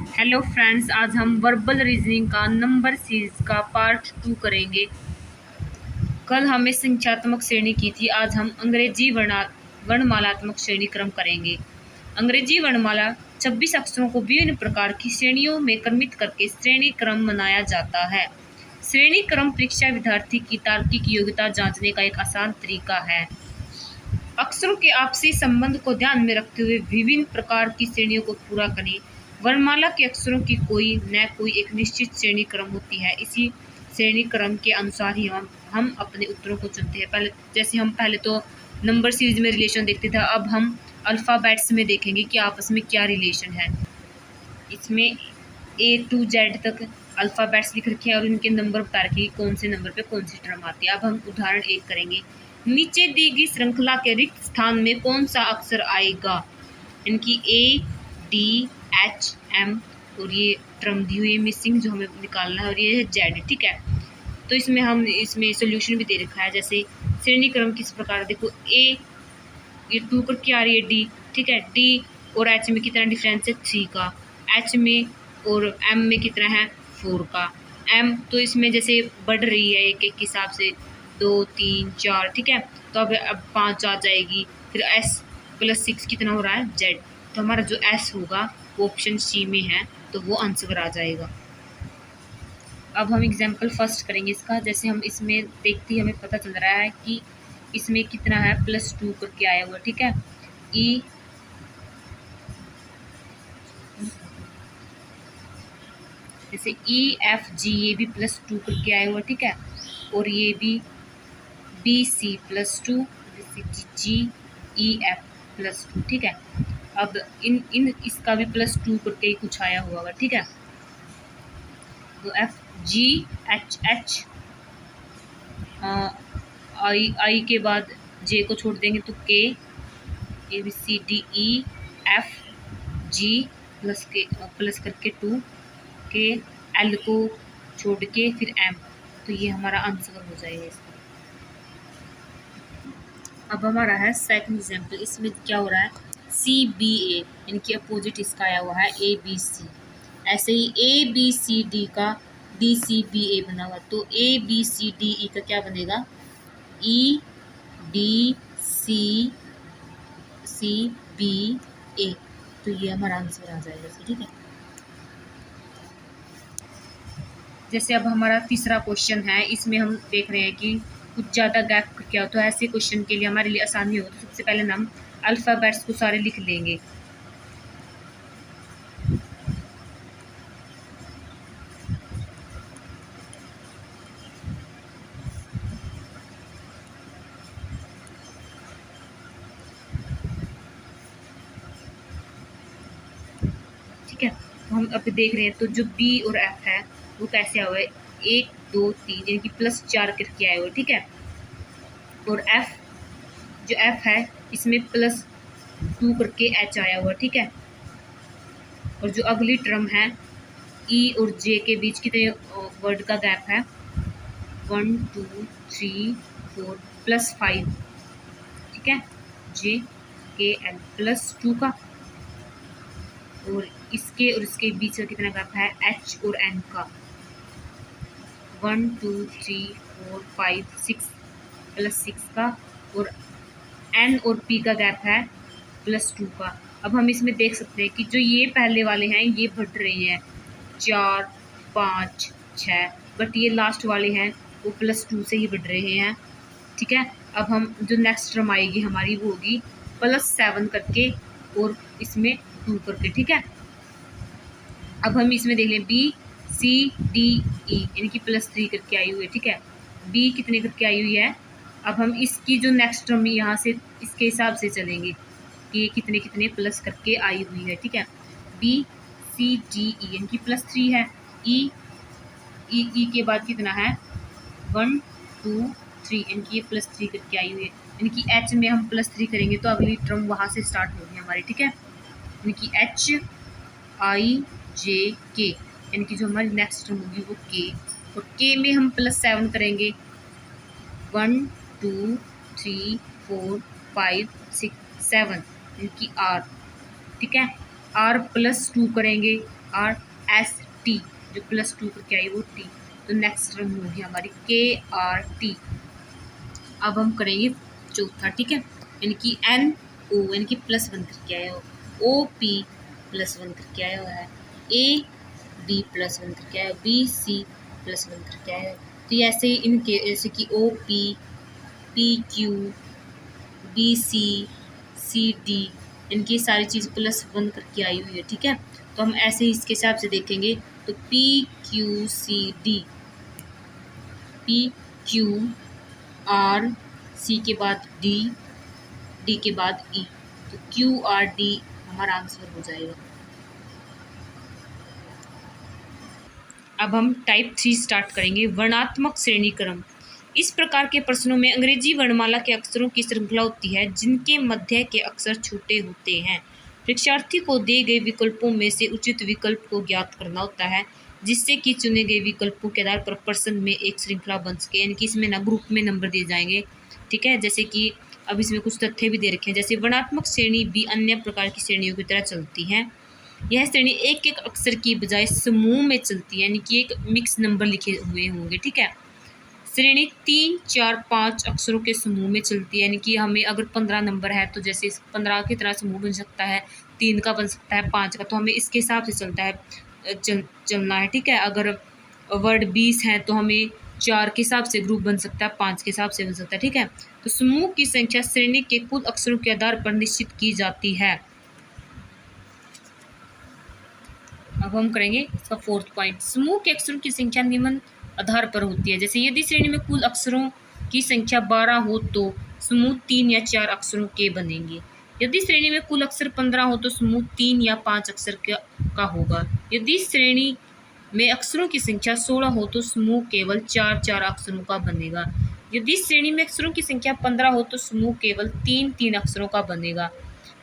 Hello friends, आज हम verbal reasoning का नंबर सीरीज का पार्ट 2 करेंगे। कल हमने संख्यात्मक श्रेणी की थी, आज हम अंग्रेजी वर्णमालात्मक श्रेणी क्रम करेंगे। अंग्रेजी वर्णमाला 26 अक्षरों को विभिन्न प्रकार की श्रेणियों में क्रमित करके श्रेणी क्रम बनाया जाता है। श्रेणी क्रम परीक्षा विद्यार्थी की तार्किक योग्यता जांचने का एक आसान तरीका है। अक्षरों के आपसी संबंध को ध्यान में रखते हुए विभिन्न प्रकार की श्रेणियों को पूरा करें। वर्णमाला के अक्षरों की कोई न कोई एक निश्चित श्रेणी क्रम होती है। इसी श्रेणी क्रम के अनुसार ही हम अपने उत्तरों को चुनते हैं। पहले तो नंबर सीरीज में रिलेशन देखते थे, अब हम अल्फ़ाबेट्स में देखेंगे कि आपस में क्या रिलेशन है। इसमें A to Z तक अल्फ़ाबेट्स लिख रखे हैं और उनके नंबर बता रखे हैं कौन से नंबर पे कौन सी टर्म आती है। अब हम उदाहरण 1 करेंगे। नीचे दी गई श्रृंखला के रिक्त स्थान में कौन सा अक्षर आएगा? इनकी A, D, H, M और ये टर्म दी हुई है मिसिंग जो हमें निकालना है, और ये है Z। ठीक है, तो इसमें सोल्यूशन भी दे रखा है। जैसे श्रेणी क्रम किस प्रकार, देखो A ये 2 करके आ रही है D, ठीक है। D और H में कितना डिफरेंस है? 3 का। H में और M में कितना है? 4 का। M तो इसमें जैसे बढ़ रही है एक एक के हिसाब से, 2 3 4, ठीक है। तो अब 5 आ जाएगी। फिर S + 6 कितना हो रहा है? Z। तो हमारा जो S होगा वो ऑप्शन C में है, तो वो आंसर आ जाएगा। अब हम एग्जाम्पल फर्स्ट करेंगे इसका। जैसे हम इसमें देखते ही हमें पता चल रहा है कि इसमें कितना है? +2 करके आया हुआ, ठीक है। E जैसे EFG ये भी +2 करके आया हुआ, ठीक है। और ये भी BC +2, GEF +2, ठीक है। अब इन इसका भी +2 करके ही कुछ आया हुआ होगा, ठीक है। तो FGHH I के बाद J को छोड़ देंगे तो K, ABCDEFG प्लस करके 2 के, L को छोड़ के फिर M, तो ये हमारा आंसर हो जाएगा इसका। अब हमारा है सेकंड एग्जाम्पल। इसमें क्या हो रहा है? CBA, इनकी अपोजिट इसका आया हुआ है ABC। ऐसे ही ABCD का DCBA बना हुआ, तो ABCDE का क्या बनेगा? EDCCBA। तो ये हमारा आंसर आ जाएगा, ठीक है। जैसे अब हमारा तीसरा क्वेश्चन है। इसमें हम देख रहे हैं कि कुछ ज़्यादा गैप क्या हो, तो ऐसे क्वेश्चन के लिए हमारे लिए आसानी हो तो सबसे पहले हम अल्फ़ाबेट्स को सारे लिख लेंगे। ठीक है, तो हम अब देख रहे हैं तो जो B और F है वो कैसे आया हुआ है? 1 2 3 यानी कि +4 करके आया हुआ है, ठीक है। और जो F है इसमें +2 करके H आया हुआ, ठीक है। और जो अगली टर्म है E और J के बीच कितने वर्ड का गैप है? 1 2 3 4 +5, ठीक है। JKL +2 का, और इसके और इसके बीच का कितना गैप है? H और N का 1 2 3 4 5 6 +6 का, और N और P का गैप है +2 का। अब हम इसमें देख सकते हैं कि जो ये पहले वाले हैं ये बढ़ रहे हैं 4 5 6, बट ये लास्ट वाले हैं वो +2 से ही बढ़ रहे हैं, ठीक है। अब हम जो नेक्स्ट टर्म आएगी हमारी वो होगी +7 करके और इसमें 2 करके, ठीक है। अब हम इसमें देख लें BCDE यानी कि +3 करके आई हुई है, ठीक है। B कितने करके आई हुई है? अब हम इसकी जो नेक्स्ट टर्म यहाँ से इसके हिसाब से चलेंगे कि ये कितने कितने प्लस करके आई हुई है, ठीक है। BCDE यानी कि +3 है। E के बाद कितना है? 1 2 3 यानी कि ये +3 करके आई हुई है। यानी कि H में हम +3 करेंगे तो अगली टर्म वहाँ से स्टार्ट होगी हमारी, ठीक है। यानी कि HIJK यानी कि जो हमारी नेक्स्ट टर्म होगी वो K, और K में हम +7 करेंगे 1 2 3 4 5 6 7 यानी कि R, ठीक है। R +2 करेंगे, आर एस टी, जो +2 करके आई वो टी, तो नेक्स्ट टर्म होगी हमारी KRT। अब हम करेंगे चौथा, ठीक है, यानी कि NO यानी कि +1 करके आया हो, OP +1 करके आया हुआ है, AB +1 करके आया, BC +1 करके आया है। तो ये ऐसे इनके जैसे कि OP, PQ, BC, CD, इनकी सारी चीज़ +1 करके आई हुई है, ठीक है। तो हम ऐसे ही इसके हिसाब से देखेंगे, तो PQCD, PQR, C के बाद D के बाद E, तो QRD हमारा आंसर हो जाएगा। अब हम टाइप 3 स्टार्ट करेंगे, वर्णात्मक श्रेणी क्रम। इस प्रकार के प्रश्नों में अंग्रेजी वर्णमाला के अक्षरों की श्रृंखला होती है जिनके मध्य के अक्षर छोटे होते हैं। परीक्षार्थी को दिए गए विकल्पों में से उचित विकल्प को ज्ञात करना होता है, जिससे कि चुने गए विकल्पों के आधार पर प्रश्न में एक श्रृंखला बन सके, यानी कि इसमें ना ग्रुप में नंबर दिए जाएंगे, ठीक है। जैसे कि अब इसमें कुछ तथ्य भी दे रखे हैं, जैसे वर्णात्मक श्रेणी भी अन्य प्रकार की श्रेणियों की तरह चलती है। यह श्रेणी एक एक अक्षर की बजाय समूह में चलती है, यानी कि एक मिक्स नंबर लिखे हुए होंगे, ठीक है। श्रेणी 3, 4, 5 अक्षरों के समूह में चलती है, यानी कि हमें अगर 15 नंबर है तो जैसे 15 की तरह समूह बन सकता है, 3 का बन सकता है, 5 का, तो हमें इसके हिसाब से चलता है चलना है, ठीक है। अगर वर्ड 20 है तो हमें 4 के हिसाब से ग्रुप बन सकता है, 5 के हिसाब से बन सकता है, ठीक है। तो समूह की संख्या श्रेणी के कुल अक्षरों के आधार पर निश्चित की जाती है। अब हम करेंगे इसका 4th पॉइंट, समूह के अक्षरों की संख्या निम्न आधार पर होती है। जैसे यदि श्रेणी में कुल अक्षरों की संख्या 12 हो तो समूह 3 या 4 अक्षरों के बनेंगे। यदि श्रेणी में कुल अक्षर 15 हो तो समूह 3 या 5 अक्षर का होगा। यदि श्रेणी में अक्षरों की संख्या 16 हो तो समूह केवल 4 अक्षरों का बनेगा। यदि श्रेणी में अक्षरों की संख्या 15 हो तो समूह केवल 3 अक्षरों का बनेगा।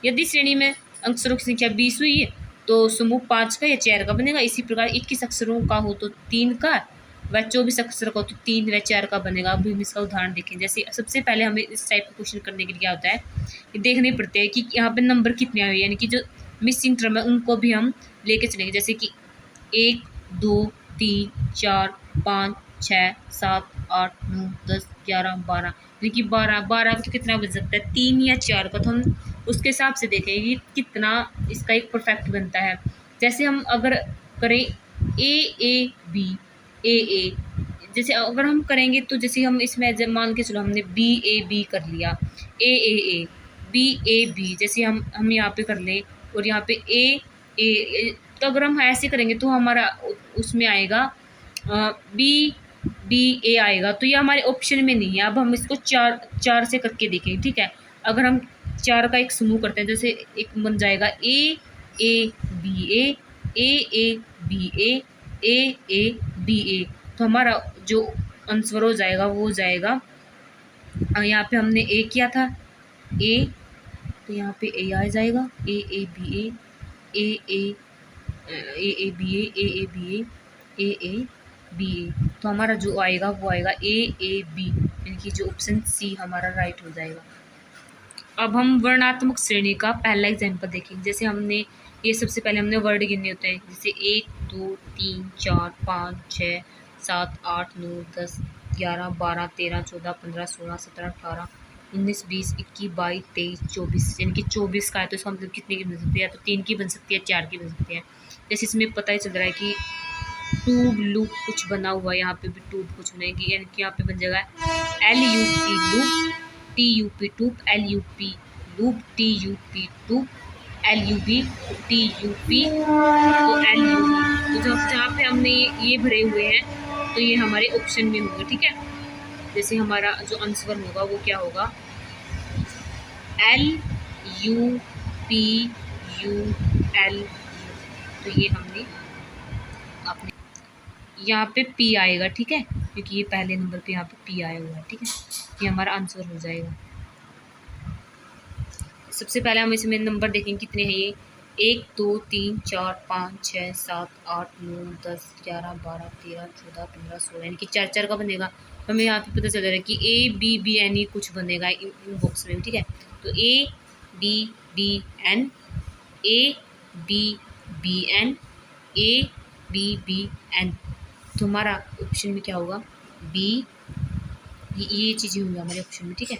यदि श्रेणी में अक्षरों की संख्या 20 हुई है तो समूह 5 का या 4 का बनेगा। इसी प्रकार 21 अक्षरों का हो तो 3 का, व 24 अक्षर का हो तो 3 व 4 का बनेगा। अभी हम इसका उदाहरण देखें। जैसे सबसे पहले हमें इस टाइप का क्वेश्चन करने के लिए क्या होता है कि देखने पड़ते हैं कि यहाँ पे नंबर कितने आए, यानी कि जो मिसिंग टर्म है उनको भी हम लेके चलेंगे। जैसे कि 1, 2, 3, 4, 5, 6, 7, 8, 9, 10, 11, 12, यानी कि 12 तो कितना बन सकता है, 3 या 4 का। तो हम उसके हिसाब से देखेंगे कि कितना इसका एक परफेक्ट बनता है। जैसे हम अगर करें AAB, AA, जैसे अगर हम करेंगे तो जैसे हम इसमें जब मान के चलो हमने BAB कर लिया, AAA, BAB, जैसे हम यहाँ पे कर लें और यहाँ पे AA, तो अगर हम ऐसे करेंगे तो हमारा उसमें आएगा BBA आएगा। तो ये हमारे ऑप्शन में नहीं है। अब हम इसको 4 से करके देखेंगे, ठीक है। अगर हम 4 का एक समूह करते हैं, जैसे एक बन जाएगा AABA, AABA, AABA, तो हमारा जो आंसर हो जाएगा वो हो जाएगा, यहाँ पे हमने A किया था A, तो यहाँ पे A आ जाएगा, AABA, AABA, AABA, AABA, तो हमारा जो आएगा वो आएगा AAB, यानी कि जो ऑप्शन C हमारा राइट हो जाएगा। अब हम वर्णात्मक श्रेणी का पहला एग्जाम्पल देखेंगे। जैसे हमने ये सबसे पहले हमने वर्ड गिनने होते हैं, जैसे 1, 2, 3, 4, 5, 6, 7, 8, 9, 10, 11, 12, 13, 14, 15, 16, 17, 18, 19, 20, 21, 22, 23, 24, यानी कि 24 का है तो इसका मतलब कितने की बन सकती है, या तो 3 की बन सकती है, 4 की बन सकती है। जैसे इसमें पता ही चल रहा है कि ट्यूब लूप कुछ बना हुआ है, यहाँ पे भी ट्यूब कुछ बनेगी, यानी कि यहाँ पे बन जाएगा LUP loop, TUP tube, LUP loop, TUP tube, LUB TUP, तो LUB, तो जहाँ पे हमने ये भरे हुए हैं तो ये हमारे ऑप्शन में होंगे, ठीक है। जैसे हमारा जो आंसर होगा वो क्या होगा, LUPUL, तो ये हमने अपने यहाँ पे P आएगा, ठीक है, क्योंकि ये पहले नंबर पे यहाँ पे P आया हुआ है, ठीक है। ये हमारा आंसर हो जाएगा। सबसे पहले हम इसमें नंबर देखेंगे कितने हैं ये, 1, 2, 3, 4, 5, 6, 7, 8, 9, 10, 11, 12, 13, 14, 15, 16, यानी कि 4 का बनेगा। तो हमें यहाँ पे पता चल रहा है कि ABBN कुछ बनेगा इन बॉक्स में, ठीक है। तो ABBN, ABBN, ABBN। तो हमारा ऑप्शन में क्या होगा, बी, ये चीज़ें होंगी हमारे ऑप्शन में, ठीक है।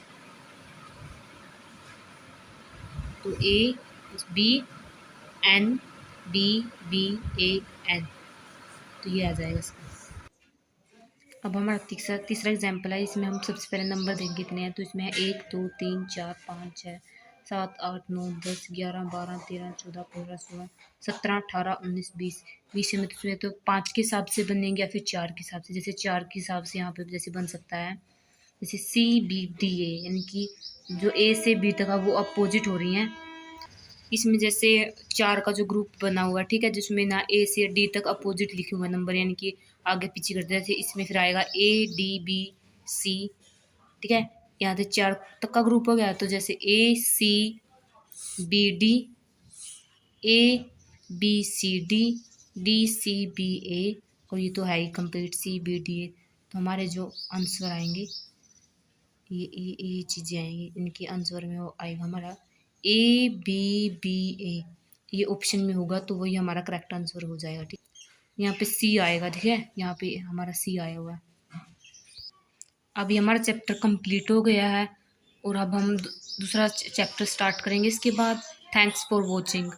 तो ABNBBAN, तो ये आ जाएगा इसका। अब हमारा तीसरा तीसरा एग्जाम्पल है। इसमें हम सबसे पहले नंबर देंगे कितने हैं। तो इसमें है 1 2 3 4 5 6 7 8 9 10 11 12 13 14 15 16 17 18 19 20। 20 में तो इसमें तो 5 के हिसाब से बनेंगे या फिर 4 के हिसाब से। जैसे 4 के हिसाब से यहाँ पे जैसे बन सकता है, जैसे CBDA, यानी कि जो A से B तक है वो अपोजिट हो रही हैं। इसमें जैसे 4 का जो ग्रुप बना हुआ है, ठीक है, जिसमें ना A से D तक अपोजिट लिखे हुए नंबर, यानी कि आगे पीछे करते हैं। जैसे इसमें फिर आएगा ADBC, ठीक है, यहाँ से 4 तक का ग्रुप हो गया। तो जैसे ACBD, ABCD, DCBA, और ये तो है ही कंप्लीट CBDA। तो हमारे जो आंसर आएंगे ये चीज़ें आएंगी, इनके आंसर में वो आएगा हमारा ABBA। ये ऑप्शन में होगा तो वही हमारा करेक्ट आंसर हो जाएगा, ठीक। यहाँ पे C आएगा, ठीक है, यहाँ पे हमारा C आया हुआ है। अभी हमारा चैप्टर कंप्लीट हो गया है और अब हम दूसरा चैप्टर स्टार्ट करेंगे इसके बाद। Thanks for watching.